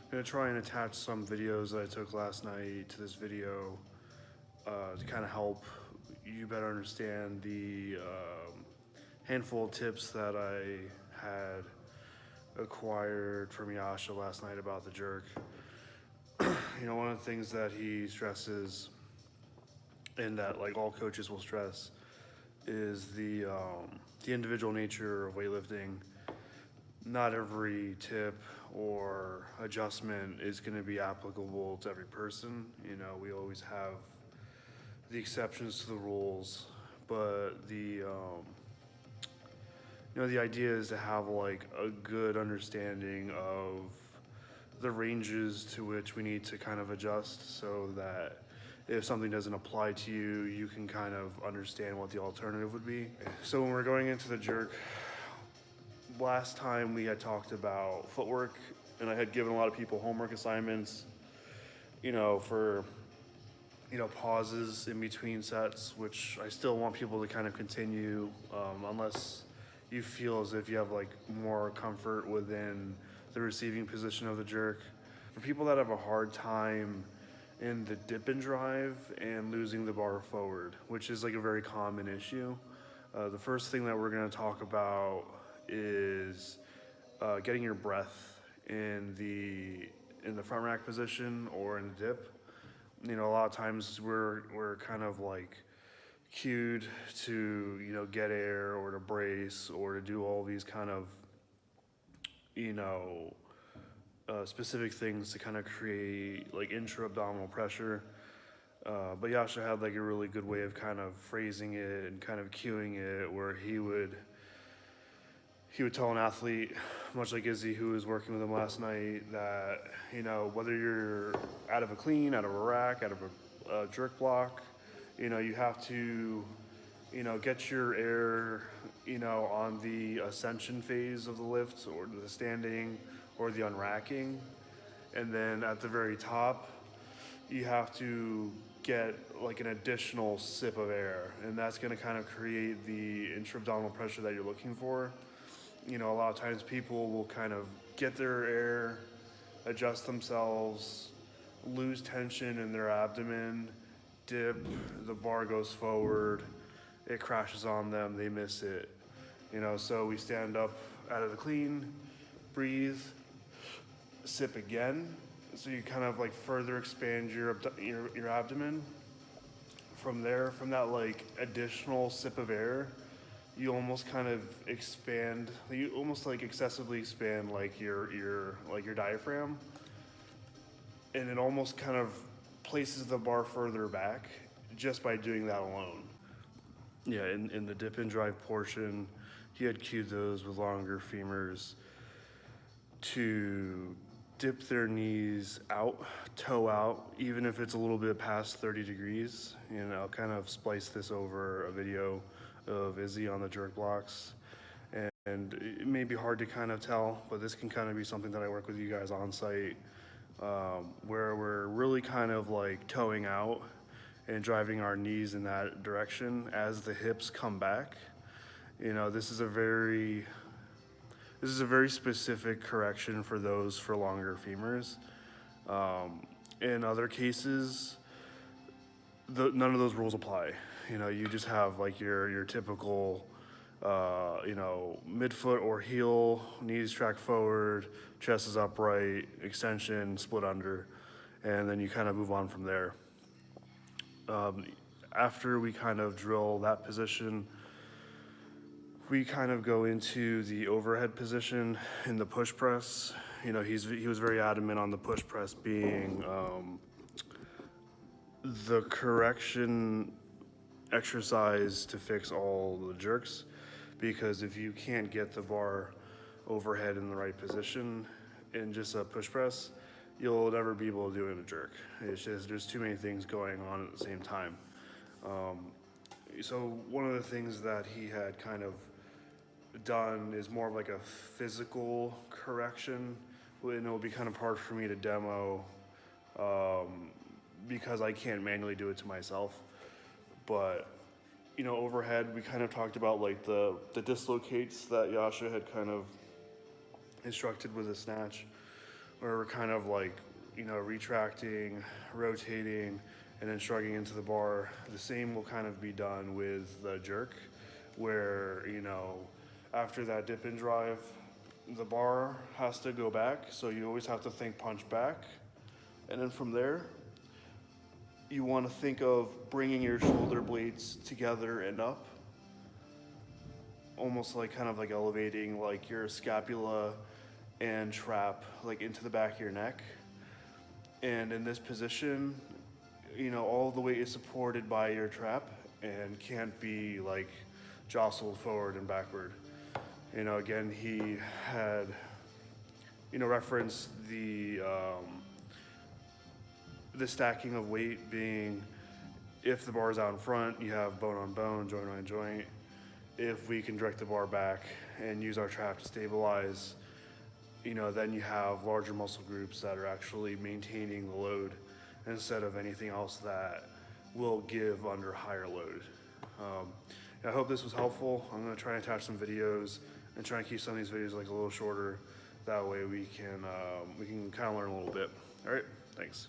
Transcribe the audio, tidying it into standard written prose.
I'm gonna try and attach some videos that I took last night to this video to kind of help you better understand the handful of tips that I had acquired from Yasha last night about the jerk. One of the things that he stresses, and that like all coaches will stress, is the individual nature of weightlifting. Not every tip or adjustment is going to be applicable to every person. We always have the exceptions to the rules, but the idea is to have like a good understanding of the ranges to which we need to kind of adjust, so that if something doesn't apply to you, you can kind of understand what the alternative would be. So when we're going into the jerk, last time we had talked about footwork, and I had given a lot of people homework assignments, for pauses in between sets, which I still want people to kind of continue, unless you feel as if you have like more comfort within the receiving position of the jerk. For people that have a hard time in the dip and drive and losing the bar forward, which is like a very common issue, the first thing that we're going to talk about is getting your breath in the front rack position or in the dip. A lot of times we're kind of like cued to get air or to brace or to do all these kind of you know specific things to kind of create like intra-abdominal pressure. But Yasha had like a really good way of kind of phrasing it and kind of cueing it, where he would tell an athlete, much like Izzy, who was working with him last night, that whether you're out of a clean, out of a rack, out of a jerk block, you have to get your air on the ascension phase of the lift, or the standing, or the unracking, and then at the very top you have to get like an additional sip of air, and that's going to kind of create the intra-abdominal pressure that you're looking for. A lot of times people will kind of get their air, adjust themselves, lose tension in their abdomen, dip, the bar goes forward, it crashes on them, they miss it. So we stand up out of the clean, breathe, sip again. So you kind of like further expand your abdomen. From there, from that like additional sip of air, you almost kind of expand, you almost like excessively expand like your diaphragm, and it almost kind of places the bar further back just by doing that alone. Yeah, in the dip and drive portion, he had cued those with longer femurs to dip their knees out, toe out, even if it's a little bit past 30 degrees. I'll kind of splice this over a video of Izzy on the jerk blocks. And it may be hard to kind of tell, but this can kind of be something that I work with you guys on site, where we're really kind of like toeing out and driving our knees in that direction as the hips come back. This is a very specific correction for those for longer femurs. In other cases, none of those rules apply. You just have like your typical, midfoot or heel, knees track forward, chest is upright, extension, split under, and then you kind of move on from there. After we kind of drill that position, we kind of go into the overhead position in the push press. He was very adamant on the push press being the correction exercise to fix all the jerks, because if you can't get the bar overhead in the right position in just a push press, you'll never be able to do it in a jerk. It's just there's too many things going on at the same time. So one of the things that he had kind of done is more of like a physical correction, and it'll be kind of hard for me to demo because I can't manually do it to myself. But overhead, we kind of talked about like the dislocates that Yasha had kind of instructed with a snatch. where we're kind of like, retracting, rotating, and then shrugging into the bar. The same will kind of be done with the jerk, where, after that dip and drive, the bar has to go back, so you always have to think punch back. And then from there, you want to think of bringing your shoulder blades together and up, almost like kind of like elevating like your scapula and trap like into the back of your neck. And in this position, all the weight is supported by your trap and can't be like jostled forward and backward. Again, he had, referenced the stacking of weight being, if the bar is out in front, you have bone on bone, joint on joint. If we can direct the bar back and use our trap to stabilize, then you have larger muscle groups that are actually maintaining the load instead of anything else that will give under higher load. I hope this was helpful. I'm gonna try and attach some videos and try and keep some of these videos like a little shorter. That way we can kind of learn a little bit. All right, thanks.